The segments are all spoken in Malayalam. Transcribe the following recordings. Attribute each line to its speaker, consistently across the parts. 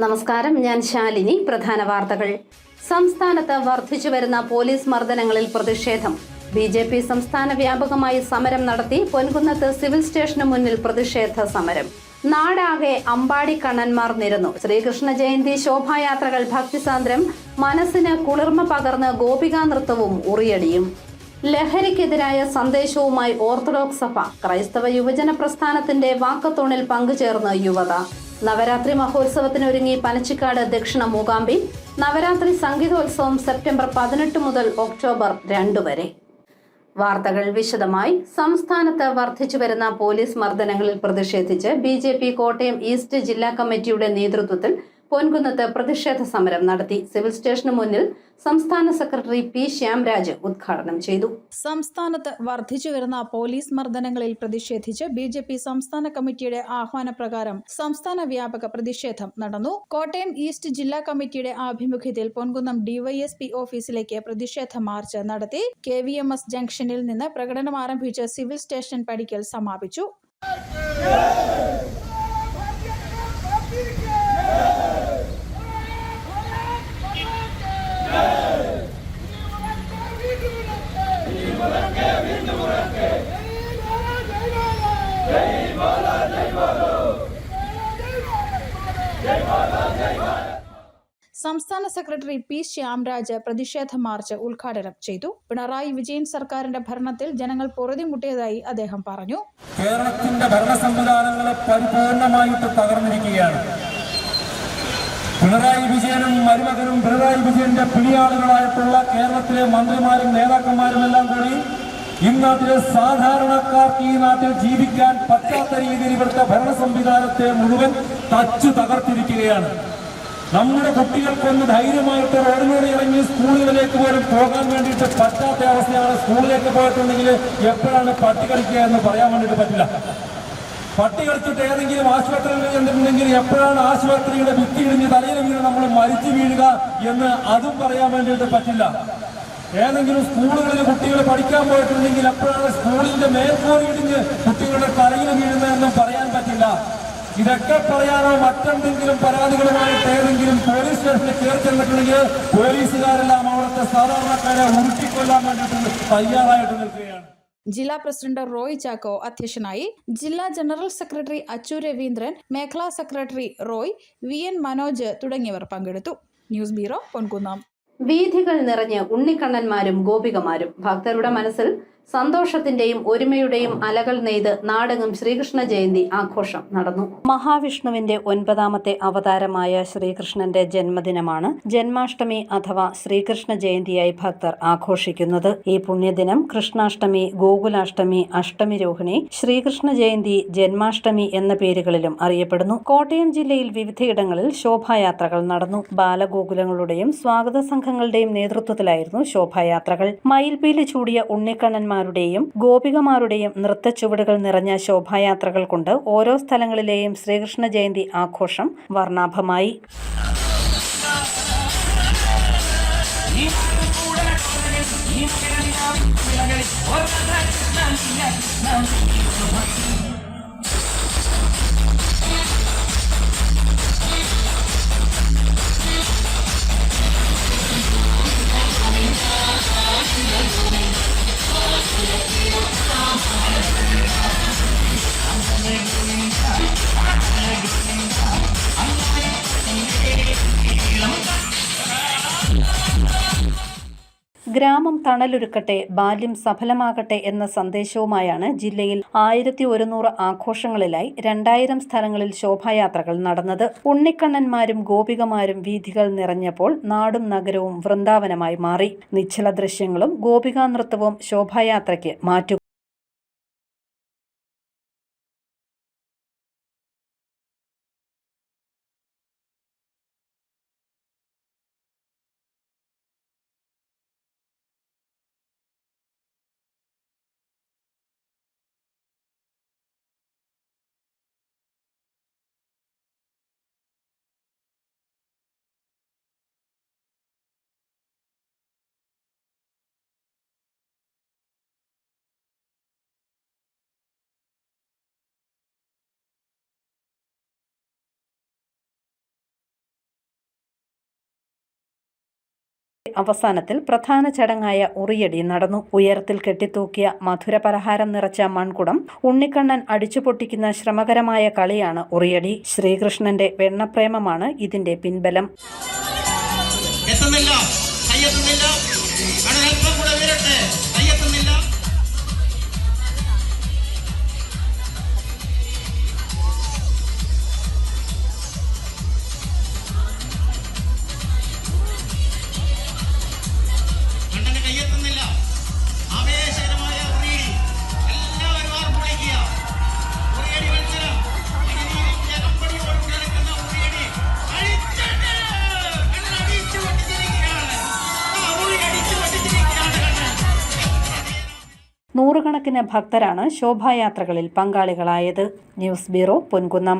Speaker 1: നമസ്കാരം, ഞാൻ ശാലിനി. പ്രധാന വാർത്തകൾ. സംസ്ഥാനത്ത് വർദ്ധിച്ചുവരുന്ന പോലീസ് മർദ്ദനങ്ങളിൽ പ്രതിഷേധം. ബി.ജെ.പി. സംസ്ഥാന വ്യാപകമായി സമരം നടത്തി. പൊൻകുന്നത്ത് സിവിൽ സ്റ്റേഷന് മുന്നിൽ പ്രതിഷേധ സമരം. നാടാകെ അമ്പാടി കണ്ണന്മാർ നിരന്നു. ശ്രീകൃഷ്ണ ജയന്തി ശോഭായാത്രകൾ ഭക്തിസാന്ദ്രം. മനസ്സിന് കുളിർമ പകർന്ന് ഗോപികാ നൃത്തവും ഉറിയടിയും. ലഹരിക്കെതിരായ സന്ദേശവുമായി ഓർത്തഡോക്സ് സഭ. ക്രൈസ്തവ യുവജന പ്രസ്ഥാനത്തിന്റെ വാക്കത്തോണിൽ പങ്കുചേർന്ന് യുവത. നവരാത്രി മഹോത്സവത്തിനൊരുങ്ങി പനച്ചിക്കാട് ദക്ഷിണ മൂകാംബി. നവരാത്രി സംഗീതോത്സവം സെപ്റ്റംബർ 18 മുതൽ ഒക്ടോബർ 2 വരെ. വാർത്തകൾ വിശദമായി. സംസ്ഥാനത്ത് വർദ്ധിച്ചുവരുന്ന പോലീസ് മർദ്ദനങ്ങളിൽ പ്രതിഷേധിച്ച് ബി.ജെ.പി. കോട്ടയം ഈസ്റ്റ് ജില്ലാ കമ്മിറ്റിയുടെ നേതൃത്വത്തിൽ പൊൻകുന്നത്ത് പ്രതിഷേധ സമരം നടത്തി. സിവിൽ സ്റ്റേഷന് മുന്നിൽ സംസ്ഥാന സെക്രട്ടറി പി. ശ്യാംരാജ് ഉദ്ഘാടനം ചെയ്തു.
Speaker 2: സംസ്ഥാനത്ത് വർദ്ധിച്ചുവരുന്ന പോലീസ് മർദ്ദനങ്ങളിൽ പ്രതിഷേധിച്ച് ബി.ജെ.പി. സംസ്ഥാന കമ്മിറ്റിയുടെ ആഹ്വാനപ്രകാരം സംസ്ഥാന വ്യാപക പ്രതിഷേധം നടന്നു. കോട്ടയം ഈസ്റ്റ് ജില്ലാ കമ്മിറ്റിയുടെ ആഭിമുഖ്യത്തിൽ പൊൻകുന്നം ഡിവൈഎസ്പി ഓഫീസിലേക്ക് പ്രതിഷേധ മാർച്ച് നടത്തി. KVMS ജംഗ്ഷനിൽ നിന്ന് പ്രകടനം ആരംഭിച്ച് സിവിൽ സ്റ്റേഷൻ പടിക്കൽ സമാപിച്ചു. സംസ്ഥാന സെക്രട്ടറി പി. ശ്യാംരാജ് പ്രതിഷേധ മാർച്ച് ഉദ്ഘാടനം ചെയ്തു. പിണറായി വിജയൻ സർക്കാരിന്റെ ഭരണത്തിൽ ജനങ്ങൾ പൊറുതിമുട്ടിയതായി അദ്ദേഹം പറഞ്ഞു.
Speaker 3: കേരളത്തിന്റെ ഭരണ സംവിധാനങ്ങൾ പരിപൂർണമായിട്ട് തകർന്നിരിക്കുകയാണ്. പിണറായി വിജയനും മരുമകനും പിണറായി വിജയന്റെ പിടിയാളുകളായിട്ടുള്ള കേരളത്തിലെ മന്ത്രിമാരും നേതാക്കന്മാരും എല്ലാം കൂടി ഈ നാട്ടിലെ സാധാരണക്കാർക്ക് ഈ നാട്ടിൽ ജീവിക്കാൻ പറ്റാത്ത രീതിയിൽ ഇവിടുത്തെ ഭരണ സംവിധാനത്തെ മുഴുവൻ തകർത്തിരിക്കുകയാണ്. നമ്മുടെ കുട്ടികൾക്കൊന്ന് ധൈര്യമായിട്ട് റോഡിലൂടെ ഇറങ്ങി സ്കൂളുകളിലേക്ക് പോലും പോകാൻ വേണ്ടിയിട്ട് പറ്റാത്ത അവസ്ഥയാണ്. സ്കൂളിലേക്ക് പോയിട്ടുണ്ടെങ്കിൽ എപ്പോഴാണ് പട്ടി കളിക്കുക എന്ന് പറയാൻ വേണ്ടിയിട്ട് പറ്റില്ല. പട്ടി കളിച്ചിട്ട് ഏതെങ്കിലും ആശുപത്രിയിൽ ചെന്നിട്ടുണ്ടെങ്കിൽ എപ്പോഴാണ് ആശുപത്രിയുടെ ഭിത്തി ഇടിഞ്ഞ് തലയിൽ വീണ് നമ്മൾ മരിച്ചു വീഴുക എന്ന് അതും പറയാൻ വേണ്ടിയിട്ട് പറ്റില്ല. ഏതെങ്കിലും സ്കൂളുകളിൽ കുട്ടികൾ പഠിക്കാൻ പോയിട്ടുണ്ടെങ്കിൽ എപ്പോഴാണ് സ്കൂളിന്റെ മേൽക്കോരി ഇടിഞ്ഞ് കുട്ടികളുടെ തലയിൽ വീഴുന്നതെന്നും പറയാൻ പറ്റില്ല. ഇതൊക്കെ പറയാനോ മറ്റെന്തെങ്കിലും പരാതികളുമായിട്ട് ഏതെങ്കിലും പോലീസ് സ്റ്റേഷനിൽ കയറി ചെന്നിട്ടുണ്ടെങ്കിൽ പോലീസുകാരെല്ലാം അവിടുത്തെ സാധാരണക്കാരെ ഉരുട്ടിക്കൊല്ലാൻ വേണ്ടിയിട്ട് തയ്യാറായിട്ട് നിൽക്കുകയാണ്.
Speaker 2: ജില്ലാ പ്രസിഡന്റ് റോയ് ചാക്കോ അധ്യക്ഷനായി. ജില്ലാ ജനറൽ സെക്രട്ടറി അച്ചു രവീന്ദ്രൻ, മേഖലാ സെക്രട്ടറി റോയ്, VN മനോജ് തുടങ്ങിയവർ പങ്കെടുത്തു. News bureau, Ponkunnam.
Speaker 1: വീഥികൾ നിറഞ്ഞ് ഉണ്ണിക്കണ്ണന്മാരും ഗോപികമാരും. ഭക്തരുടെ മനസ്സിൽ സന്തോഷത്തിന്റെയും ഒരുമയുടെയും അലകൾ നെയ്ത് നാടെങ്ങും ശ്രീകൃഷ്ണ ജയന്തി ആഘോഷം നടന്നു. മഹാവിഷ്ണുവിന്റെ 9ാമത്തെ അവതാരമായ ശ്രീകൃഷ്ണന്റെ ജന്മദിനമാണ് ജന്മാഷ്ടമി അഥവാ ശ്രീകൃഷ്ണ ജയന്തിയായി ഭക്തർ ആഘോഷിക്കുന്നത്. ഈ പുണ്യദിനം കൃഷ്ണാഷ്ടമി, ഗോകുലാഷ്ടമി, അഷ്ടമി രോഹിണി, ശ്രീകൃഷ്ണ ജയന്തി, ജന്മാഷ്ടമി എന്ന പേരുകളിലും അറിയപ്പെടുന്നു. കോട്ടയം ജില്ലയിൽ വിവിധയിടങ്ങളിൽ ശോഭായാത്രകൾ നടന്നു. ബാലഗോകുലങ്ങളുടെയും സ്വാഗത സംഘങ്ങളുടെയും നേതൃത്വത്തിലായിരുന്നു ശോഭായാത്രകൾ. മയിൽപീലി ചൂടിയ ഉണ്ണിക്കണ്ണന്മാർ ഗോപികമാരുടെയും നൃത്തച്ചുവടുകൾ നിറഞ്ഞ ശോഭായാത്രകൾ കൊണ്ട് ഓരോ സ്ഥലങ്ങളിലെയും ശ്രീകൃഷ്ണ ജയന്തി ആഘോഷം വർണ്ണാഭമായി. ഗ്രാമം തണലൊരുക്കട്ടെ, ബാല്യം സഫലമാകട്ടെ എന്ന സന്ദേശവുമായാണ് ജില്ലയിൽ 1100 ആഘോഷങ്ങളിലായി 2000 സ്ഥലങ്ങളിൽ ശോഭായാത്രകൾ നടന്നത്. ഉണ്ണിക്കണ്ണന്മാരും ഗോപികമാരും വീഥികൾ നിറഞ്ഞപ്പോൾ നാടും നഗരവും വൃന്ദാവനമായി മാറി. നിശ്ചല ദൃശ്യങ്ങളും ഗോപികാ നൃത്തവും ശോഭായാത്രയ്ക്ക് മാറ്റു അവസാനത്തിൽ പ്രധാന ചടങ്ങായ ഉറിയടി നടന്നു. ഉയരത്തിൽ കെട്ടിത്തൂക്കിയ മധുരപലഹാരം നിറച്ച മൺകുടം ഉണ്ണിക്കണ്ണൻ അടിച്ചുപൊട്ടിക്കുന്ന ശ്രമകരമായ കളിയാണ് ഉറിയടി. ശ്രീകൃഷ്ണന്റെ വെണ്ണപ്രേമമാണ് ഇതിന്റെ പിൻബലം. നൂറുകണക്കിന് ഭക്തരാണ് ശോഭായാത്രകളിൽ പങ്കാളികളായത്. News bureau, Ponkunnam.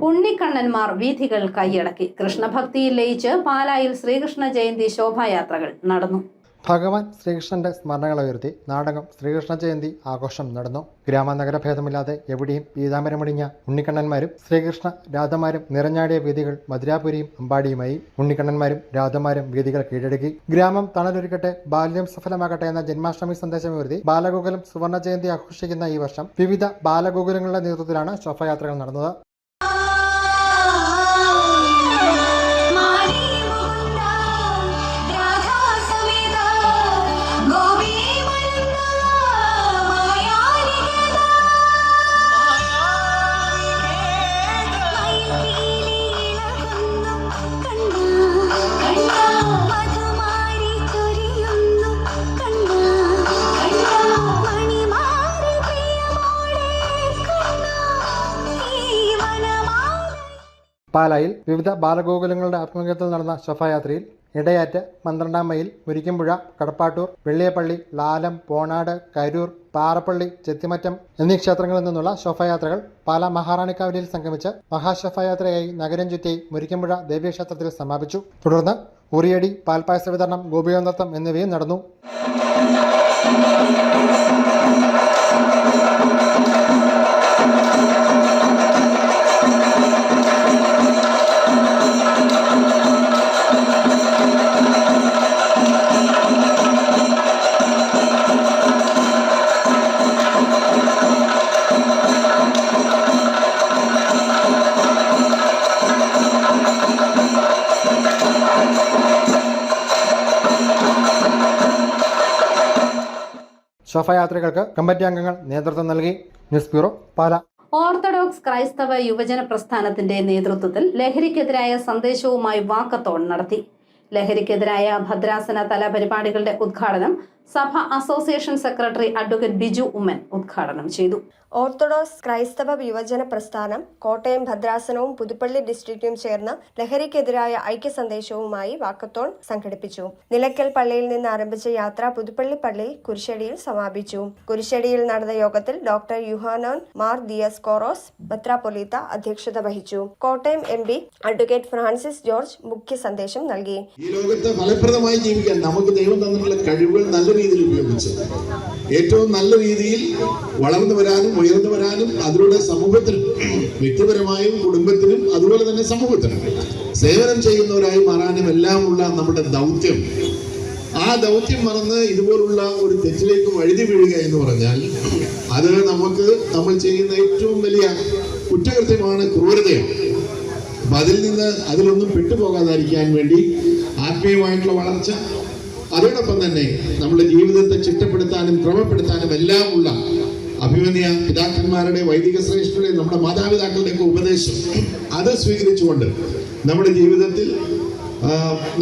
Speaker 1: ഉണ്ണിക്കണ്ണന്മാർ വീഥികൾ കൈയടക്കി. കൃഷ്ണഭക്തിയിൽ ലയിച്ച് പാലായിൽ ശ്രീകൃഷ്ണ ജയന്തി ശോഭായാത്രകൾ നടന്നു.
Speaker 4: ഭഗവാൻ ശ്രീകൃഷ്ണന്റെ സ്മരണകൾ ഉയർത്തി നാടകം ശ്രീകൃഷ്ണ ജയന്തി ആഘോഷം നടന്നു. ഗ്രാമനഗര ഭേദമില്ലാതെ എവിടെയും പീതാംബരമണിഞ്ഞ ഉണ്ണിക്കണ്ണന്മാരും ശ്രീകൃഷ്ണ രാധമാരും നിറഞ്ഞാടിയ വീഥികൾ മധുരാപുരിയും അമ്പാടിയുമായി. ഉണ്ണിക്കണ്ണന്മാരും രാധമാരും വീഥികൾ കീഴടക്കി. ഗ്രാമം തണലൊരുക്കട്ടെ, ബാല്യം സഫലമാകട്ടെ എന്ന ജന്മാഷ്ടമി സന്ദേശം ഉയർത്തി ബാലഗോകുലം സുവർണ ജയന്തി ആഘോഷിക്കുന്ന ഈ വർഷം വിവിധ ബാലഗോകുലങ്ങളുടെ നേതൃത്വത്തിലാണ് ശോഭായാത്രകൾ നടന്നത്. പാലായിൽ വിവിധ ബാലഗോകുലങ്ങളുടെ ആഭിമുഖ്യത്തിൽ നടന്ന ശോഭായാത്രയിൽ ഇടയാറ്റ്, 12 മൈൽ, മുരിക്കുംപുഴ, കടപ്പാട്ടൂർ, വെള്ളിയപ്പള്ളി, ലാലം, പോണാട്, കരൂർ, പാറപ്പള്ളി, ചെത്തിമറ്റം എന്നീ ക്ഷേത്രങ്ങളിൽ നിന്നുള്ള ശോഭായാത്രകൾ പാലാ മഹാറാണിക്കാവിലിൽ സംഗമിച്ച് മഹാശോഭായാത്രയായി നഗരം ചുറ്റി മുരിക്കുംപുഴ ദേവീക്ഷേത്രത്തിൽ സമാപിച്ചു. തുടർന്ന് ഉറിയടി, പാൽപ്പായസ വിതരണം, ഗോപികനൃത്തം എന്നിവയും നടന്നു. ശോഭായാത്രകൾക്ക് കമ്മിറ്റി അംഗങ്ങൾ നേതൃത്വം നൽകി. News bureau, Pala.
Speaker 1: ഓർത്തഡോക്സ് ക്രൈസ്തവ യുവജന പ്രസ്ഥാനത്തിന്റെ നേതൃത്വത്തിൽ ലഹരിക്കെതിരായ സന്ദേശവുമായി വാക്കത്തോൺ നടത്തി. ലഹരിക്കെതിരായ ഭദ്രാസന തല പരിപാടികളുടെ ഉദ്ഘാടനം സഭ association secretary advocate Biju Oommen ഉദ്ഘാടനം ചെയ്തു.
Speaker 5: ഓർത്തഡോക്സ് ക്രൈസ്തവ യുവജന പ്രസ്ഥാനം കോട്ടയം ഭദ്രാസനവും പുതുപ്പള്ളി ഡിസ്ട്രിക്റ്റും ചേർന്ന് ലഹരിക്കെതിരായ ഐക്യ സന്ദേശവുമായി വാക്കത്തോൺ സംഘടിപ്പിച്ചു. നിലയ്ക്കൽ പള്ളിയിൽ നിന്ന് ആരംഭിച്ച യാത്ര പുതുപ്പള്ളി പള്ളി കുരിശടിയിൽ സമാപിച്ചു. കുരിശടിയിൽ നടന്ന യോഗത്തിൽ ഡോക്ടർ യുഹാനോൻ മാർ ദിയസ്കോറോസ് മെത്രാപ്പൊലീത്ത അധ്യക്ഷത വഹിച്ചു. Kottayam MP advocate Francis George മുഖ്യ സന്ദേശം നൽകി.
Speaker 6: ഈ ലോകത്ത് ഫലപ്രദമായി ജീവിക്കാൻ നമുക്ക് ദൈവം തന്നിട്ടുള്ള കഴിവുകൾ നല്ല രീതിയിൽ ഉപയോഗിച്ച് ഏറ്റവും നല്ല രീതിയിൽ വളർന്നു വരാനും ഉയർന്നു വരാനും അതിലൂടെ സമൂഹത്തിൽ വ്യക്തിപരമായും കുടുംബത്തിനും അതുപോലെ തന്നെ സമൂഹത്തിനും സേവനം ചെയ്യുന്നവരായി മാറാനും എല്ലാമുള്ള നമ്മുടെ ദൗത്യം, ആ ദൗത്യം മറന്ന് ഇതുപോലുള്ള ഒരു തെറ്റിലേക്ക് വഴുതി വീഴുക എന്ന് പറഞ്ഞാൽ അത് നമ്മൾ ചെയ്യുന്ന ഏറ്റവും വലിയ കുറ്റകൃത്യമാണ്, ക്രൂരതയാണ്. അപ്പൊ അതിലൊന്നും പെട്ടുപോകാതിരിക്കാൻ വേണ്ടി ആത്മീയമായിട്ടുള്ള വളർച്ച, അതോടൊപ്പം തന്നെ നമ്മുടെ ജീവിതത്തെ ചിട്ടപ്പെടുത്താനും ക്രമപ്പെടുത്താനും എല്ലാം ഉള്ള അഭിമന്യ പിതാക്കന്മാരുടെ, വൈദിക ശ്രേഷ്ഠരുടെ, നമ്മുടെ മാതാപിതാക്കളുടെയൊക്കെ ഉപദേശം അത് സ്വീകരിച്ചുകൊണ്ട് നമ്മുടെ ജീവിതത്തിൽ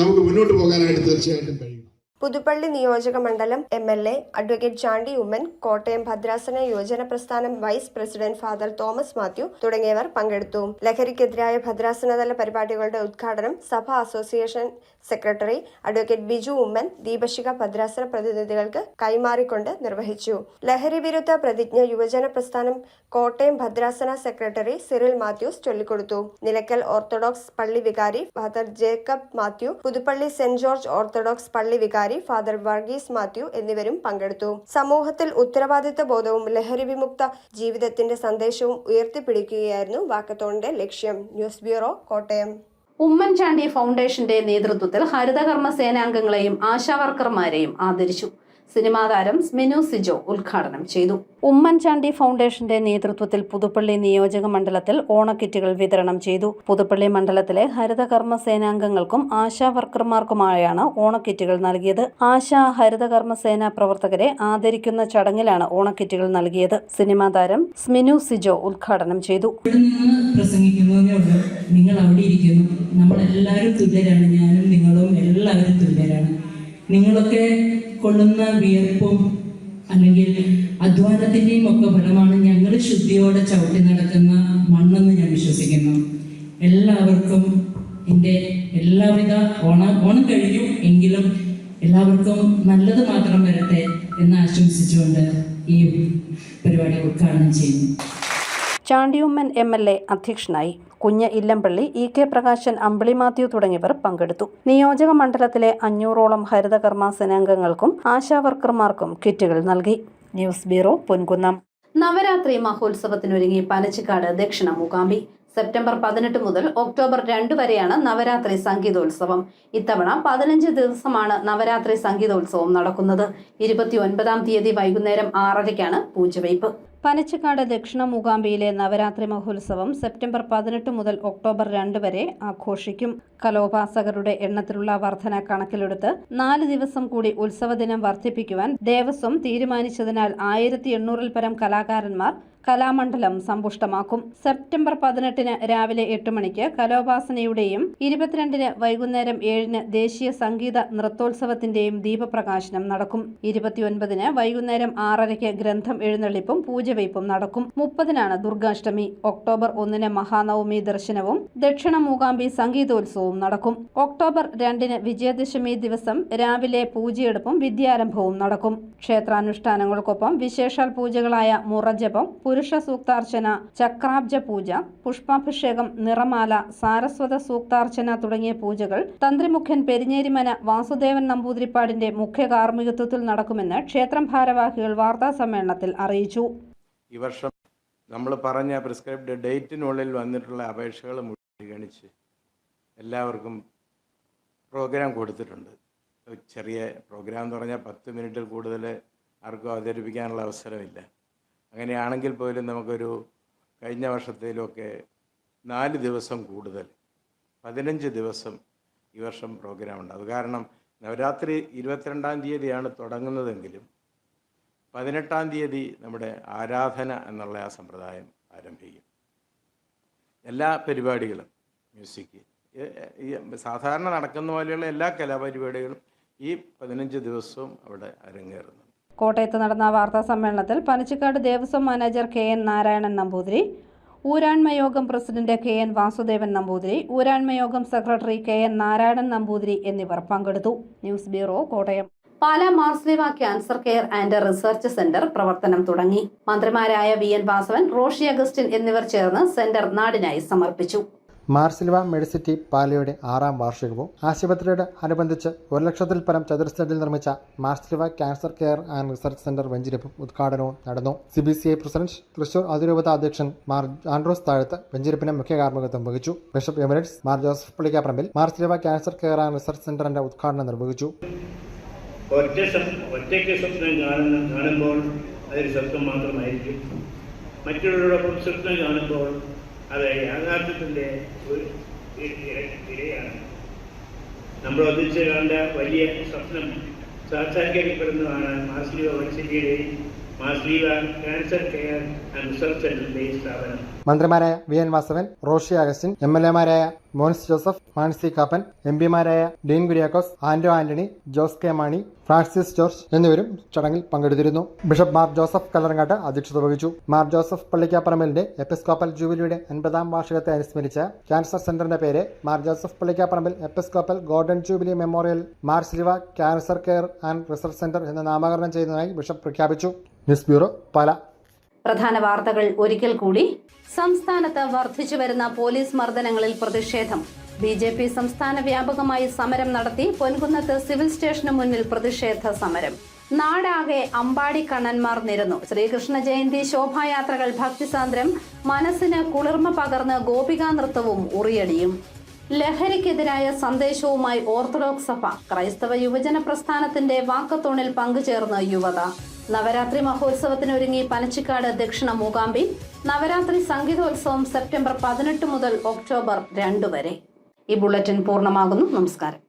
Speaker 6: നമുക്ക് മുന്നോട്ട് പോകാനായിട്ട് തീർച്ചയായിട്ടും കഴിയും.
Speaker 5: പുതുപ്പള്ളി നിയോജക മണ്ഡലം MLA അഡ്വക്കേറ്റ് ചാണ്ടി ഉമ്മൻ, കോട്ടയം ഭദ്രാസന യുവജന പ്രസ്ഥാനം vice president father Thomas Mathew തുടങ്ങിയവർ പങ്കെടുത്തു. ലഹരിക്കെതിരായ ഭദ്രാസനതല പരിപാടികളുടെ ഉദ്ഘാടനം സഭ association secretary advocate Biju Oommen ദീപശിഖ ഭദ്രാസന പ്രതിനിധികൾക്ക് കൈമാറിക്കൊണ്ട് നിർവഹിച്ചു. ലഹരി വിരുദ്ധ പ്രതിജ്ഞ യുവജന പ്രസ്ഥാനം കോട്ടയം ഭദ്രാസന സെക്രട്ടറി സിറിൽ മാത്യൂസ് ചൊല്ലിക്കൊടുത്തു. നിലയ്ക്കൽ ഓർത്തഡോക്സ് പള്ളി വികാരി father Jacob Mathew, Puthuppally saint George orthodox പള്ളി വികാരി ഫാദർ വർഗീസ് മാത്യു എന്നിവരും പങ്കെടുത്തു. സമൂഹത്തിൽ ഉത്തരവാദിത്ത ബോധവും ലഹരി വിമുക്ത ജീവിതത്തിന്റെ സന്ദേശവും ഉയർത്തിപ്പിടിക്കുകയായിരുന്നു വാക്കത്തോണിന്റെ ലക്ഷ്യം. News bureau, Kottayam.
Speaker 1: ഉമ്മൻചാണ്ടി ഫൗണ്ടേഷന്റെ നേതൃത്വത്തിൽ ഹരിതകർമ്മ സേനാംഗങ്ങളെയും ആശാവർക്കർമാരെയും ആദരിച്ചു. സിനിമാ താരം സ്മിനു സിജോ ഉദ്ഘാടനം ചെയ്തു. ഉമ്മൻചാണ്ടി ഫൗണ്ടേഷന്റെ നേതൃത്വത്തിൽ പുതുപ്പള്ളി നിയോജക മണ്ഡലത്തിൽ ഓണക്കിറ്റുകൾ വിതരണം ചെയ്തു. പുതുപ്പള്ളി മണ്ഡലത്തിലെ ഹരിതകർമ്മ സേനാംഗങ്ങൾക്കും ആശാവർക്കർമാർക്കുമായാണ് ഓണക്കിറ്റുകൾ നൽകിയത്. ആശാ ഹരിതകർമ്മ സേനാ പ്രവർത്തകരെ ആദരിക്കുന്ന ചടങ്ങിലാണ് ഓണക്കിറ്റുകൾ നൽകിയത്. സിനിമാ താരം സ്മിനു സിജോ ഉദ്ഘാടനം ചെയ്തു.
Speaker 7: നിങ്ങൾ അവിടെ ഇരിക്കുന്നു, നമ്മളെല്ലാവരും തുല്യരാണ്. ഞാനും നിങ്ങളും എല്ലാവരും തുല്യരാണ്. നിങ്ങളൊക്കെ കൊള്ളുന്ന വിയർപ്പും അല്ലെങ്കിൽ അധ്വാനത്തിൻ്റെയും ഒക്കെ ഫലമാണ് ഞങ്ങൾ ശുദ്ധിയോടെ ചവിട്ടി നടക്കുന്ന മണ്ണെന്ന് ഞാൻ വിശ്വസിക്കുന്നു. എല്ലാവർക്കും എൻ്റെ എല്ലാവിധ ഓണം കഴിഞ്ഞു എങ്കിലും എല്ലാവർക്കും നല്ലത് മാത്രം വരട്ടെ എന്ന് ആശംസിച്ചുകൊണ്ട് ഈ പരിപാടി ഉദ്ഘാടനം ചെയ്യുന്നു.
Speaker 1: ചാണ്ടിയുമ്മൻ MLA അധ്യക്ഷനായി. കുഞ്ഞ് ഇല്ലംപള്ളി, EK പ്രകാശൻ, അമ്പിളി മാത്യു തുടങ്ങിയവർ പങ്കെടുത്തു. നിയോജക മണ്ഡലത്തിലെ 500ഓളം ഹരിതകർമ്മ സേനാംഗങ്ങൾക്കും ആശാവർക്കർമാർക്കും കിറ്റുകൾ നൽകി. News bureau, Ponkunnam. നവരാത്രി മഹോത്സവത്തിനൊരുങ്ങി പനച്ചിക്കാട് ദക്ഷിണ മൂകാംബി. സെപ്റ്റംബർ 18 മുതൽ ഒക്ടോബർ 2 വരെയാണ് നവരാത്രി സംഗീതോത്സവം. ഇത്തവണ 15 ദിവസമാണ് നവരാത്രി സംഗീതോത്സവം നടക്കുന്നത്. 29-ാം തീയതി വൈകുന്നേരം 6:30-ക്കാണ് പൂജവയ്പ്. പനച്ചിക്കാട് ദക്ഷിണ മൂകാംബിയിലെ നവരാത്രി മഹോത്സവം സെപ്റ്റംബർ 18 മുതൽ ഒക്ടോബർ 2 വരെ ആഘോഷിക്കും. കലോപാസകരുടെ എണ്ണത്തിലുള്ള വർധന കണക്കിലെടുത്ത് 4 ദിവസം കൂടി ഉത്സവദിനം വർദ്ധിപ്പിക്കുവാൻ ദേവസ്വം തീരുമാനിച്ചതിനാൽ 1800-ൽ പരം കലാകാരന്മാർ കലാമണ്ഡലം സമ്പുഷ്ടമാക്കും. സെപ്റ്റംബർ 18-ന് രാവിലെ 8 മണിക്ക് കലോപാസനയുടെയും 22-ന് വൈകുന്നേരം 7-ന് ദേശീയ സംഗീത നൃത്തോത്സവത്തിന്റെയും ദീപപ്രകാശനം നടക്കും. 29-ന് വൈകുന്നേരം 6:30-ക്ക് ഗ്രന്ഥം എഴുന്നള്ളിപ്പും പൂജവയ്പും നടക്കും. 30-നാണ് ദുർഗാഷ്ടമി. ഒക്ടോബർ 1-ന് മഹാനവമി ദർശനവും ദക്ഷിണ മൂകാംബി സംഗീതോത്സവവും നടക്കും. ഒക്ടോബർ 2-ന് വിജയദശമി ദിവസം രാവിലെ പൂജയെടുപ്പും വിദ്യാരംഭവും നടക്കും. ക്ഷേത്രാനുഷ്ഠാനങ്ങൾക്കൊപ്പം വിശേഷാൽ പൂജകളായ മുറജപം, പുരുഷ സൂക്താർച്ചന, ചക്രാബ്ജ പൂജ, പുഷ്പാഭിഷേകം, നിറമാല, സാരസ്വത സൂക്താർച്ചന തുടങ്ങിയ പൂജകൾ തന്ത്രിമുഖ്യൻ പെരിഞ്ഞേരിമന വാസുദേവൻ നമ്പൂതിരിപ്പാടിന്റെ മുഖ്യ കാർമ്മികത്വത്തിൽ നടക്കുമെന്ന് ക്ഷേത്രം ഭാരവാഹികൾ വാർത്താ സമ്മേളനത്തിൽ അറിയിച്ചു.
Speaker 8: ഈ വർഷം നമ്മൾ പറഞ്ഞ പ്രിസ്ക്രൈബ്ഡ് ഡേറ്റിനുള്ളിൽ വന്നിട്ടുള്ള അപേക്ഷകൾ പരിഗണിച്ച് എല്ലാവർക്കും പ്രോഗ്രാം കൊടുത്തിട്ടുണ്ട്. ചെറിയ പ്രോഗ്രാം എന്ന് പറഞ്ഞാൽ 10 മിനിറ്റിൽ കൂടുതൽ ആർക്കും അവതരിപ്പിക്കാനുള്ള അവസരമില്ല. അങ്ങനെയാണെങ്കിൽ പോലും നമുക്കൊരു കഴിഞ്ഞ വർഷത്തിലൊക്കെ 4 ദിവസം കൂടുതൽ 15 ദിവസം ഈ വർഷം പ്രോഗ്രാം ഉണ്ട്. അത് കാരണം നവരാത്രി 22-ാം തീയതിയാണ് തുടങ്ങുന്നതെങ്കിലും 18-ാം തീയതി നമ്മുടെ ആരാധന എന്നുള്ള ആ സമ്പ്രദായം ആരംഭിക്കും. എല്ലാ പരിപാടികളും മ്യൂസിക് ഈ സാധാരണ നടക്കുന്ന പോലെയുള്ള എല്ലാ കലാപരിപാടികളും ഈ 15 ദിവസവും അവിടെ അരങ്ങേറുന്നു.
Speaker 1: കോട്ടയത്ത് നടന്ന വാർത്താ സമ്മേളനത്തിൽ പനച്ചിക്കാട് ദേവസ്വം മാനേജർ KN നാരായണൻ നമ്പൂതിരി, ഊരാൺമയോഗം പ്രസിഡന്റ് KN വാസുദേവൻ നമ്പൂതിരി, ഊരാൺമയോഗം സെക്രട്ടറി KN നാരായണൻ നമ്പൂതിരി എന്നിവർ പങ്കെടുത്തു. News bureau, Kottayam. Pala Marsleeva cancer care and research centre പ്രവർത്തനം തുടങ്ങി. മന്ത്രിമാരായ VN വാസവൻ, റോഷി അഗസ്റ്റിൻ എന്നിവർ ചേർന്ന് സെന്റർ നാടിനായി സമർപ്പിച്ചു.
Speaker 4: മാർസിൽവ മെഡിസിറ്റി പാലയുടെ 6ാം വാർഷികവും ആശുപത്രിയോട് അനുബന്ധിച്ച് 1 ലക്ഷത്തിൽ പരം ചതുരശ്രയിൽ നിർമ്മിച്ച Marsleeva cancer care and research centre വെഞ്ചിരിപ്പും ഉദ്ഘാടനവും നടന്നു. CBCI പ്രസിഡന്റ് തൃശൂർ അതിരൂപത അധ്യക്ഷൻ മാർ ആൻഡ്രോസ് താഴത്ത് വെഞ്ചിരിപ്പിന് മുഖ്യ കാർമ്മികത്വം വഹിച്ചു. Bishop emeritus Mar Joseph Pallikkaparampil Marsleeva cancer care and research സെന്ററിന്റെ ഉദ്ഘാടനം നിർവഹിച്ചു.
Speaker 9: ഒറ്റയ്ക്ക് സ്വപ്നം കാണുമ്പോൾ അതൊരു സ്വപ്നം മാത്രമായിരിക്കും. മറ്റുള്ളവരോടൊപ്പം സ്വപ്നം കാണുമ്പോൾ അത് യാഥാർത്ഥ്യത്തിൻ്റെ ഒരു ഇരയാണ്. നമ്മൾ ഒന്നിച്ച് കണ്ട വലിയ സ്വപ്നം സാക്ഷാത്കരിക്കപ്പെടുന്നതാണ് മാർസ്ലിവ യൂണിവേഴ്സിറ്റിയുടെയും Mar Sleeva cancer care and research സെന്ററിന്റെയും സ്ഥാപനം.
Speaker 4: മന്ത്രിമാരായ VN വാസവൻ, റോഷി അഗസ്റ്റിൻ, MLAമാരായ മോൻസ് ജോസഫ്, മാൻസി കാപ്പൻ, MPമാരായ ഡീൻ കുര്യാക്കോസ്, ആന്റോ ആന്റണി, ജോസ് കെ മാണി, ഫ്രാൻസിസ് ജോർജ് എന്നിവരും ചടങ്ങിൽ പങ്കെടുത്തിരുന്നു. ബിഷപ്പ് മാർ ജോസഫ് കല്ലറങ്ങാട്ട് അധ്യക്ഷത വഹിച്ചു. മാർ ജോസഫ് പള്ളിക്കാപ്പറമ്പിലിന്റെ എപ്പിസ്കോപ്പൽ ജൂബിലിയുടെ 50ാം വാർഷികത്തെ അനുസ്മരിച്ച് ക്യാൻസർ സെന്ററിന്റെ പേര് Mar Joseph Pallikkaparampil episcopal golden jubilee memorial Mar Sleeva cancer care and research centre എന്ന് നാമകരണം ചെയ്യുന്നതായി ബിഷപ്പ് പ്രഖ്യാപിച്ചു. News bureau, Pala.
Speaker 1: പ്രധാന വാർത്തകൾ ഒരിക്കൽ കൂടി. സംസ്ഥാനത്ത് വർദ്ധിച്ചുവരുന്ന പോലീസ് മർദ്ദനങ്ങളിൽ പ്രതിഷേധം. BJP സംസ്ഥാന വ്യാപകമായി സമരം നടത്തി. പൊൻകുന്നത്ത് സിവിൽ സ്റ്റേഷന് മുന്നിൽ പ്രതിഷേധ സമരം. നാടാകെ അമ്പാടി കണ്ണന്മാർ നിരന്നു. ശ്രീകൃഷ്ണ ജയന്തി ശോഭായാത്രകൾ ഭക്തിസാന്ദ്രം. മനസ്സിന് കുളിർമ പകർന്ന് ഗോപികാ നൃത്തവും ഉറിയടിയും. ലഹരിക്കെതിരായ സന്ദേശവുമായി ഓർത്തഡോക്സ് സഭ ക്രൈസ്തവ യുവജന പ്രസ്ഥാനത്തിന്റെ വാക്കത്തോണിൽ പങ്കുചേർന്ന യുവത. നവരാത്രി മഹോത്സവത്തിനൊരുങ്ങി പനച്ചിക്കാട് ദക്ഷിണ മൂകാംബി. നവരാത്രി സംഗീതോത്സവം സെപ്റ്റംബർ 18 മുതൽ ഒക്ടോബർ 2 വരെ. ഈ ബുള്ളറ്റിൻ പൂർണ്ണമാകുന്നു. നമസ്കാരം.